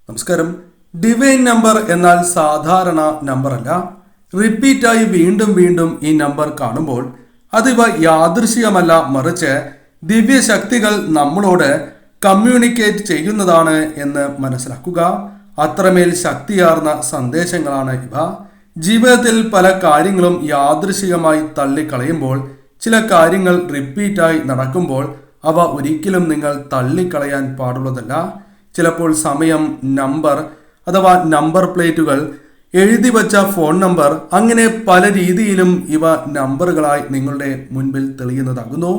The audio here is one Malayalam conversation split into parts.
നമസ്കാരം. ഡിവൈൻ നമ്പർ എന്നാൽ സാധാരണ നമ്പർ അല്ല. റിപ്പീറ്റായി വീണ്ടും വീണ്ടും ഈ നമ്പർ കാണുമ്പോൾ അതിവ യാദൃശികമല്ല, മറിച്ച് ദിവ്യശക്തികൾ നമ്മളോട് കമ്മ്യൂണിക്കേറ്റ് ചെയ്യുന്നതാണ് എന്ന് മനസ്സിലാക്കുക. അത്രമേൽ ശക്തിയാർന്ന സന്ദേശങ്ങളാണ് ഇവ. ജീവിതത്തിൽ പല കാര്യങ്ങളും യാദൃശികമായി തള്ളിക്കളയുമ്പോൾ, ചില കാര്യങ്ങൾ റിപ്പീറ്റായി നടക്കുമ്പോൾ അവ ഒരിക്കലും നിങ്ങൾ തള്ളിക്കളയാൻ പാടുള്ളതല്ല. ചിലപ്പോൾ സമയം, നമ്പർ അഥവാ നമ്പർ പ്ലേറ്റുകൾ, എഴുതി വച്ച ഫോൺ നമ്പർ, അങ്ങനെ പല രീതിയിലും ഇവ നമ്പറുകളായി നിങ്ങളുടെ മുൻപിൽ തെളിയുന്നതാകുന്നു.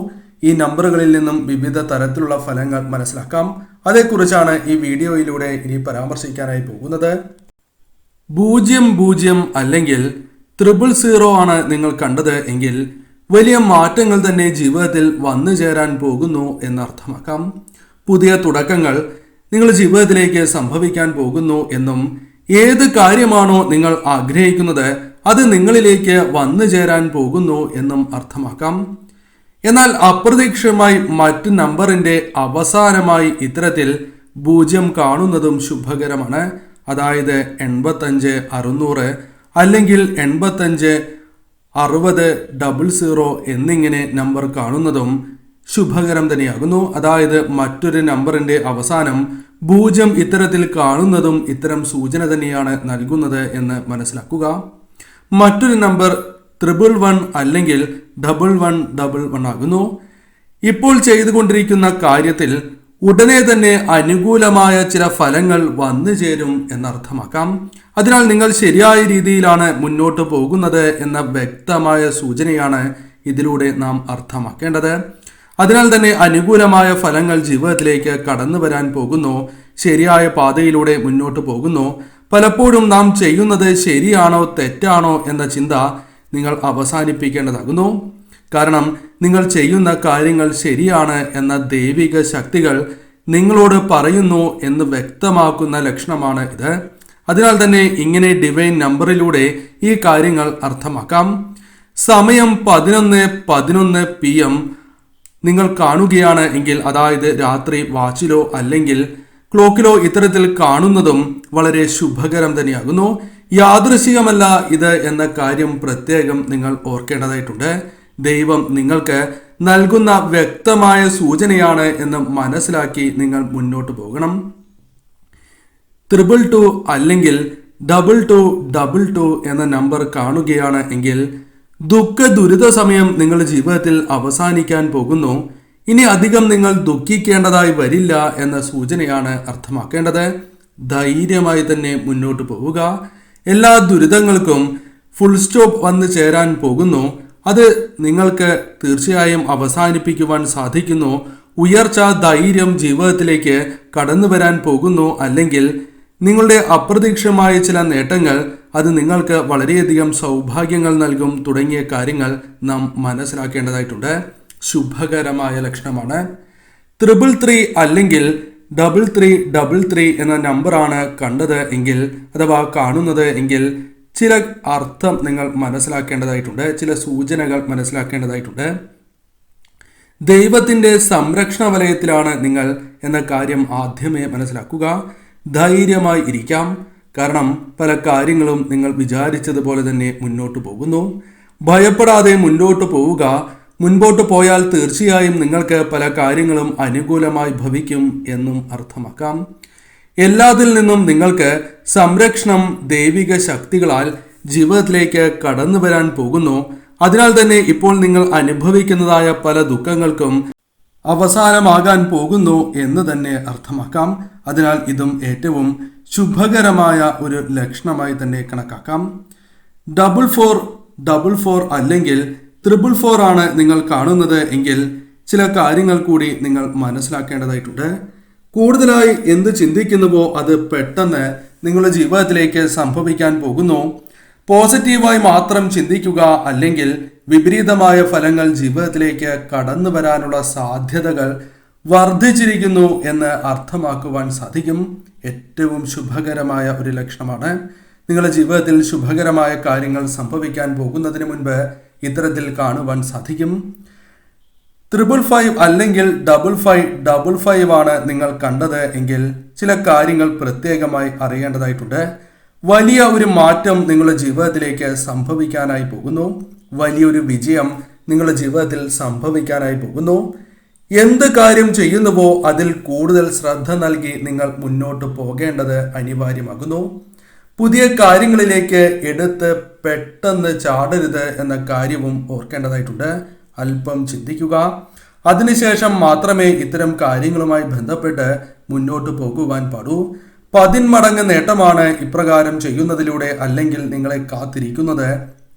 ഈ നമ്പറുകളിൽ നിന്നും വിവിധ തരത്തിലുള്ള ഫലങ്ങൾ മനസ്സിലാക്കാം. അതേക്കുറിച്ചാണ് ഈ വീഡിയോയിലൂടെ ഇനി പരാമർശിക്കാനായി പോകുന്നത്. 00 അല്ലെങ്കിൽ 000 ആണ് നിങ്ങൾ കണ്ടത് എങ്കിൽ വലിയ മാറ്റങ്ങൾ തന്നെ ജീവിതത്തിൽ വന്നു ചേരാൻ പോകുന്നു എന്നർത്ഥമാക്കാം. പുതിയ തുടക്കങ്ങൾ നിങ്ങളുടെ ജീവിതത്തിലേക്ക് സംഭവിക്കാൻ പോകുന്നു എന്നും, ഏത് കാര്യമാണോ നിങ്ങൾ ആഗ്രഹിക്കുന്നത് അത് നിങ്ങളിലേക്ക് വന്നു ചേരാൻ പോകുന്നു എന്നും അർത്ഥമാക്കാം. എന്നാൽ അപ്രതീക്ഷിതമായി മറ്റ് നമ്പറിന്റെ അവസാനമായി ഇത്തരത്തിൽ 0 കാണുന്നതും ശുഭകരമാണ്. അതായത് 85 600 അല്ലെങ്കിൽ 85 60 00 എന്നിങ്ങനെ നമ്പർ കാണുന്നതും ശുഭകരം തന്നെയാകുന്നു. അതായത് മറ്റൊരു നമ്പറിന്റെ അവസാനം 0 ഇത്തരത്തിൽ കാണുന്നതും ഇത്തരം സൂചന തന്നെയാണ് നൽകുന്നത് എന്ന് മനസ്സിലാക്കുക. മറ്റൊരു നമ്പർ 111 അല്ലെങ്കിൽ 1111 ആകുന്നു. ഇപ്പോൾ ചെയ്തുകൊണ്ടിരിക്കുന്ന കാര്യത്തിൽ ഉടനെ തന്നെ അനുകൂലമായ ചില ഫലങ്ങൾ വന്നു ചേരും എന്നർത്ഥമാക്കാം. അതിനാൽ നിങ്ങൾ ശരിയായ രീതിയിലാണ് മുന്നോട്ട് പോകുന്നത് എന്ന വ്യക്തമായ സൂചനയാണ് ഇതിലൂടെ നാം അർത്ഥമാക്കേണ്ടത്. അതിനാൽ തന്നെ അനുകൂലമായ ഫലങ്ങൾ ജീവിതത്തിലേക്ക് കടന്നു വരാൻ പോകുന്നു. ശരിയായ പാതയിലൂടെ മുന്നോട്ട് പോകുന്നു. പലപ്പോഴും നാം ചെയ്യുന്നത് ശരിയാണോ തെറ്റാണോ എന്ന ചിന്ത നിങ്ങൾ അവസാനിപ്പിക്കേണ്ടതാകുന്നു. കാരണം നിങ്ങൾ ചെയ്യുന്ന കാര്യങ്ങൾ ശരിയാണ് എന്ന ദൈവിക ശക്തികൾ നിങ്ങളോട് പറയുന്നു എന്ന് വ്യക്തമാക്കുന്ന ലക്ഷണമാണ് ഇത്. അതിനാൽ തന്നെ ഇങ്ങനെ ഡിവൈൻ നമ്പറിലൂടെ ഈ കാര്യങ്ങൾ അർത്ഥമാക്കാം. സമയം 11:11 PM നിങ്ങൾ കാണുകയാണ് എങ്കിൽ, അതായത് രാത്രി വാച്ചിലോ അല്ലെങ്കിൽ ക്ലോക്കിലോ ഇത്തരത്തിൽ കാണുന്നതും വളരെ ശുഭകരം തന്നെയാകുന്നു. യാദൃശികമല്ല ഇത് എന്ന കാര്യം പ്രത്യേകം നിങ്ങൾ ഓർക്കേണ്ടതായിട്ടുണ്ട്. ദൈവം നിങ്ങൾക്ക് നൽകുന്ന വ്യക്തമായ സൂചനയാണ് എന്ന് മനസ്സിലാക്കി നിങ്ങൾ മുന്നോട്ട് പോകണം. 222 അല്ലെങ്കിൽ 2222 എന്ന നമ്പർ കാണുകയാണ് എങ്കിൽ ദുരിത സമയം നിങ്ങളുടെ ജീവിതത്തിൽ അവസാനിക്കാൻ പോകുന്നു. ഇനി അധികം നിങ്ങൾ ദുഃഖിക്കേണ്ടതായി വരില്ല എന്ന സൂചനയാണ് അർത്ഥമാക്കേണ്ടത്. ധൈര്യമായി തന്നെ മുന്നോട്ട് പോവുക. എല്ലാ ദുരിതങ്ങൾക്കും ഫുൾ സ്റ്റോപ്പ് വന്നു ചേരാൻ പോകുന്നു. അത് നിങ്ങൾക്ക് തീർച്ചയായും അവസാനിപ്പിക്കുവാൻ സാധിക്കുന്നു. ഉയർച്ച, ധൈര്യം ജീവിതത്തിലേക്ക് കടന്നു വരാൻ പോകുന്നു. അല്ലെങ്കിൽ നിങ്ങളുടെ അപ്രതീക്ഷിതമായ ചില നേട്ടങ്ങൾ അത് നിങ്ങൾക്ക് വളരെയധികം സൗഭാഗ്യങ്ങൾ നൽകും. തുടങ്ങിയ കാര്യങ്ങൾ നാം മനസ്സിലാക്കേണ്ടതായിട്ടുണ്ട്. ശുഭകരമായ ലക്ഷണമാണ്. 333 അല്ലെങ്കിൽ 3333 എന്ന നമ്പറാണ് കണ്ടത് എങ്കിൽ അഥവാ കാണുന്നത് എങ്കിൽ ചില അർത്ഥം നിങ്ങൾ മനസ്സിലാക്കേണ്ടതായിട്ടുണ്ട്. ചില സൂചനകൾ മനസ്സിലാക്കേണ്ടതായിട്ടുണ്ട്. ദൈവത്തിൻ്റെ സംരക്ഷണ വലയത്തിലാണ് നിങ്ങൾ എന്ന കാര്യം ആദ്യമേ മനസ്സിലാക്കുക. ധൈര്യമായി ഇരിക്കാം. കാരണം പല കാര്യങ്ങളും നിങ്ങൾ വിചാരിച്ചതുപോലെ തന്നെ മുന്നോട്ട് പോകുന്നു. ഭയപ്പെടാതെ മുന്നോട്ട് പോവുക. മുൻപോട്ട് പോയാൽ തീർച്ചയായും നിങ്ങൾക്ക് പല കാര്യങ്ങളും അനുകൂലമായി ഭവിക്കും എന്നും അർത്ഥമാക്കാം. എല്ലാത്തിൽ നിന്നും നിങ്ങൾക്ക് സംരക്ഷണം ദൈവിക ശക്തികളാൽ ജീവിതത്തിലേക്ക് കടന്നു വരാൻ പോകുന്നു. അതിനാൽ തന്നെ ഇപ്പോൾ നിങ്ങൾ അനുഭവിക്കുന്നതായ പല ദുഃഖങ്ങൾക്കും അവസാനമാകാൻ പോകുന്നു എന്ന് തന്നെ അർത്ഥമാക്കാം. അതിനാൽ ഇതും ഏറ്റവും ശുഭകരമായ ഒരു ലക്ഷണമായി തന്നെ കണക്കാക്കാം. 4444 അല്ലെങ്കിൽ 444 ആണ് നിങ്ങൾ കാണുന്നത് എങ്കിൽ ചില കാര്യങ്ങൾ കൂടി നിങ്ങൾ മനസ്സിലാക്കേണ്ടതായിട്ടുണ്ട്. കൂടുതലായി എന്ത് ചിന്തിക്കുന്നുവോ അത് പെട്ടെന്ന് നിങ്ങളുടെ ജീവിതത്തിലേക്ക് സംഭവിക്കാൻ പോകുന്നു. പോസിറ്റീവായി മാത്രം ചിന്തിക്കുക, അല്ലെങ്കിൽ വിപരീതമായ ഫലങ്ങൾ ജീവിതത്തിലേക്ക് കടന്നു വരാനുള്ള സാധ്യതകൾ വർദ്ധിച്ചിരിക്കുന്നു എന്ന് അർത്ഥമാക്കുവാൻ സാധിക്കും. ഏറ്റവും ശുഭകരമായ ഒരു ലക്ഷണമാണ്. നിങ്ങളുടെ ജീവിതത്തിൽ ശുഭകരമായ കാര്യങ്ങൾ സംഭവിക്കാൻ പോകുന്നതിന് മുൻപ് ഇത്തരത്തിൽ കാണുവാൻ സാധിക്കും. 555 അല്ലെങ്കിൽ 5555 ആണ് നിങ്ങൾ കണ്ടത് എങ്കിൽ ചില കാര്യങ്ങൾ പ്രത്യേകമായി അറിയേണ്ടതായിട്ടുണ്ട്. വലിയ ഒരു മാറ്റം നിങ്ങളുടെ ജീവിതത്തിലേക്ക് സംഭവിക്കാനായി പോകുന്നു. വലിയൊരു വിജയം നിങ്ങളുടെ ജീവിതത്തിൽ സംഭവിക്കാനായി പോകുന്നു. എന്ത് കാര്യം ചെയ്യുന്നുവോ അതിൽ കൂടുതൽ ശ്രദ്ധ നൽകി നിങ്ങൾ മുന്നോട്ട് പോകേണ്ടത് അനിവാര്യമാകുന്നു. പുതിയ കാര്യങ്ങളിലേക്ക് എടുത്ത് പെട്ടെന്ന് ചാടരുത് എന്ന കാര്യവും ഓർക്കേണ്ടതായിട്ടുണ്ട്. അല്പം ചിന്തിക്കുക. അതിനുശേഷം മാത്രമേ ഇത്തരം കാര്യങ്ങളുമായി ബന്ധപ്പെട്ട് മുന്നോട്ട് പോകുവാൻ പാടൂ. 10 മടങ്ങ് നേട്ടമാണ് ഇപ്രകാരം ചെയ്യുന്നതിലൂടെ അല്ലെങ്കിൽ നിങ്ങളെ കാത്തിരിക്കുന്നത്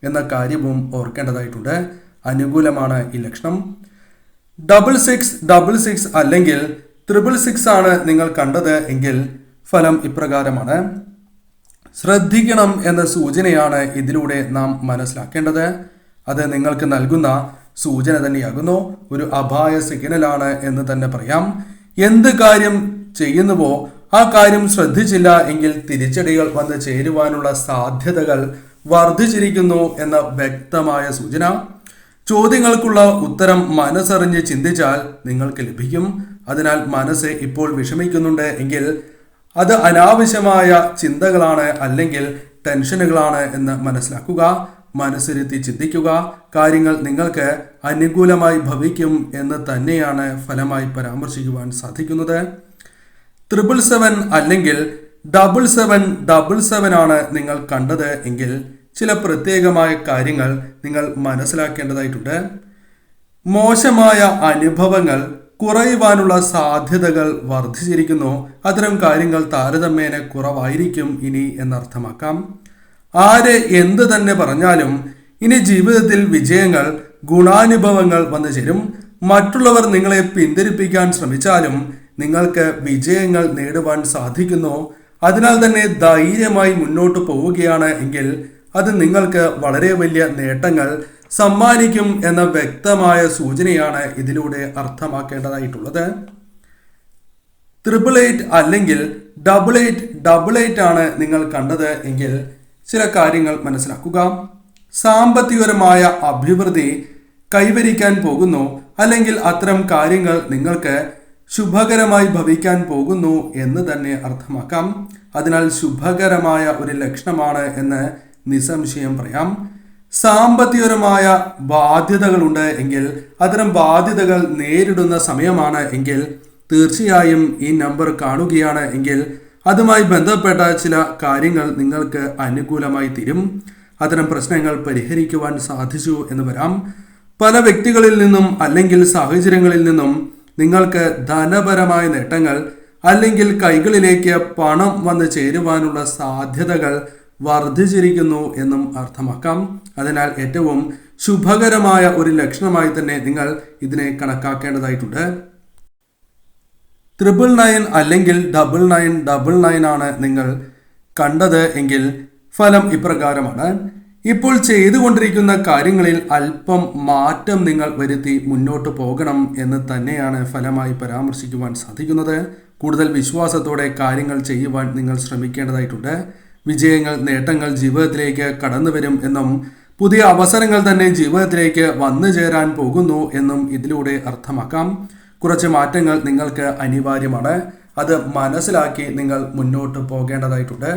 എന്ന കാര്യവും ഓർക്കേണ്ടതായിട്ടുണ്ട്. അനുകൂലമാണ് ഈ ലക്ഷണം. 6666 അല്ലെങ്കിൽ 666 ആണ് നിങ്ങൾ കണ്ടത് എങ്കിൽ ഫലം ഇപ്രകാരമാണ്. ശ്രദ്ധിക്കണം എന്ന സൂചനയാണ് ഇതിലൂടെ നാം മനസ്സിലാക്കേണ്ടത്. അത് നിങ്ങൾക്ക് നൽകുന്ന സൂചന തന്നെയാകുന്നു. ഒരു അപായ സിഗ്നലാണ് എന്ന് തന്നെ പറയാം. എന്ത് കാര്യം ചെയ്യുന്നുവോ ആ കാര്യം ശ്രദ്ധിച്ചില്ല എങ്കിൽ തിരിച്ചടികൾ വന്ന് ചേരുവാനുള്ള സാധ്യതകൾ വർദ്ധിച്ചിരിക്കുന്നു എന്ന വ്യക്തമായ സൂചന. ചോദ്യങ്ങൾക്കുള്ള ഉത്തരം മനസ്സറിഞ്ഞ് ചിന്തിച്ചാൽ നിങ്ങൾക്ക് ലഭിക്കും. അതിനാൽ മനസ്സ് ഇപ്പോൾ വിഷമിക്കുന്നുണ്ട് എങ്കിൽ അത് അനാവശ്യമായ ചിന്തകളാണ് അല്ലെങ്കിൽ ടെൻഷനുകളാണ് എന്ന് മനസ്സിലാക്കുക. മനസ്സിരുത്തി ചിന്തിക്കുക. കാര്യങ്ങൾ നിങ്ങൾക്ക് അനുകൂലമായി ഭവിക്കും എന്ന് തന്നെയാണ് ഫലമായി പരാമർശിക്കുവാൻ സാധിക്കുന്നത്. 777 അല്ലെങ്കിൽ 7777 ആണ് നിങ്ങൾ കണ്ടത് എങ്കിൽ ചില പ്രത്യേകമായ കാര്യങ്ങൾ നിങ്ങൾ മനസ്സിലാക്കേണ്ടതായിട്ടുണ്ട്. മോശമായ അനുഭവങ്ങൾ കുറയുവാനുള്ള സാധ്യതകൾ വർദ്ധിച്ചിരിക്കുന്നു. അത്തരം കാര്യങ്ങൾ താരതമ്യേന കുറവായിരിക്കും ഇനി എന്നർത്ഥമാക്കാം. ആര് എന്ത് തന്നെ പറഞ്ഞാലും ഇനി ജീവിതത്തിൽ വിജയങ്ങൾ, ഗുണാനുഭവങ്ങൾ വന്നു ചേരും. മറ്റുള്ളവർ നിങ്ങളെ പിന്തിരിപ്പിക്കാൻ ശ്രമിച്ചാലും നിങ്ങൾക്ക് വിജയങ്ങൾ നേടുവാൻ സാധിക്കുന്നു. അതിനാൽ തന്നെ ധൈര്യമായി മുന്നോട്ട് പോവുകയാണ് എങ്കിൽ അത് നിങ്ങൾക്ക് വളരെ വലിയ നേട്ടങ്ങൾ സമ്മാനിക്കും എന്ന വ്യക്തമായ സൂചനയാണ് ഇതിലൂടെ അർത്ഥമാക്കേണ്ടതായിട്ടുള്ളത്. 888 അല്ലെങ്കിൽ 8888 ആണ് നിങ്ങൾ കണ്ടത് എങ്കിൽ ചില കാര്യങ്ങൾ മനസ്സിലാക്കുക. സാമ്പത്തികപരമായ അഭിവൃദ്ധി കൈവരിക്കാൻ പോകുന്നു അല്ലെങ്കിൽ അത്തരം കാര്യങ്ങൾ നിങ്ങൾക്ക് ശുഭകരമായി ഭവിക്കാൻ പോകുന്നു എന്ന് തന്നെ അർത്ഥമാക്കാം. അതിനാൽ ശുഭകരമായ ഒരു ലക്ഷണമാണ് എന്ന് നിസ്സംശയം പറയാം. സാമ്പത്തികപരമായ ബാധ്യതകളുണ്ട് എങ്കിൽ അത്തരം ബാധ്യതകൾ നേരിടുന്ന സമയമാണ് എങ്കിൽ തീർച്ചയായും ഈ നമ്പർ കാണുകയാണ് എങ്കിൽ അതുമായി ബന്ധപ്പെട്ട ചില കാര്യങ്ങൾ നിങ്ങൾക്ക് അനുകൂലമായി തീരും. അത്തരം പ്രശ്നങ്ങൾ പരിഹരിക്കുവാൻ സാധിച്ചു എന്ന് വരാം. പല വ്യക്തികളിൽ നിന്നും അല്ലെങ്കിൽ സാഹചര്യങ്ങളിൽ നിന്നും നിങ്ങൾക്ക് ധനപരമായ നേട്ടങ്ങൾ അല്ലെങ്കിൽ കൈകളിലേക്ക് പണം വന്ന് ചേരുവാനുള്ള സാധ്യതകൾ വർദ്ധിച്ചിരിക്കുന്നു എന്നും അർത്ഥമാക്കാം. അതിനാൽ ഏറ്റവും ശുഭകരമായ ഒരു ലക്ഷണമായി തന്നെ നിങ്ങൾ ഇതിനെ കണക്കാക്കേണ്ടതായിട്ടുണ്ട്. 999 അല്ലെങ്കിൽ 9999 ആണ് നിങ്ങൾ കണ്ടത് എങ്കിൽ ഫലം ഇപ്രകാരമാണ്. ഇപ്പോൾ ചെയ്തുകൊണ്ടിരിക്കുന്ന കാര്യങ്ങളിൽ അല്പം മാറ്റം നിങ്ങൾ വരുത്തി മുന്നോട്ട് പോകണം എന്ന് തന്നെയാണ് ഫലമായി പരാമർശിക്കുവാൻ സാധിക്കുന്നത്. കൂടുതൽ വിശ്വാസത്തോടെ കാര്യങ്ങൾ ചെയ്യുവാൻ നിങ്ങൾ ശ്രമിക്കേണ്ടതായിട്ടുണ്ട്. വിജയങ്ങൾ, നേട്ടങ്ങൾ ജീവിതത്തിലേക്ക് കടന്നു വരും എന്നും പുതിയ അവസരങ്ങൾ തന്നെ ജീവിതത്തിലേക്ക് വന്നു ചേരാൻ പോകുന്നു എന്നും ഇതിലൂടെ അർത്ഥമാക്കാം. കുറച്ച് മാറ്റങ്ങൾ നിങ്ങൾക്ക് അനിവാര്യമാണ്. അത് മനസ്സിലാക്കി നിങ്ങൾ മുന്നോട്ട് പോകേണ്ടതായിട്ടുണ്ട്.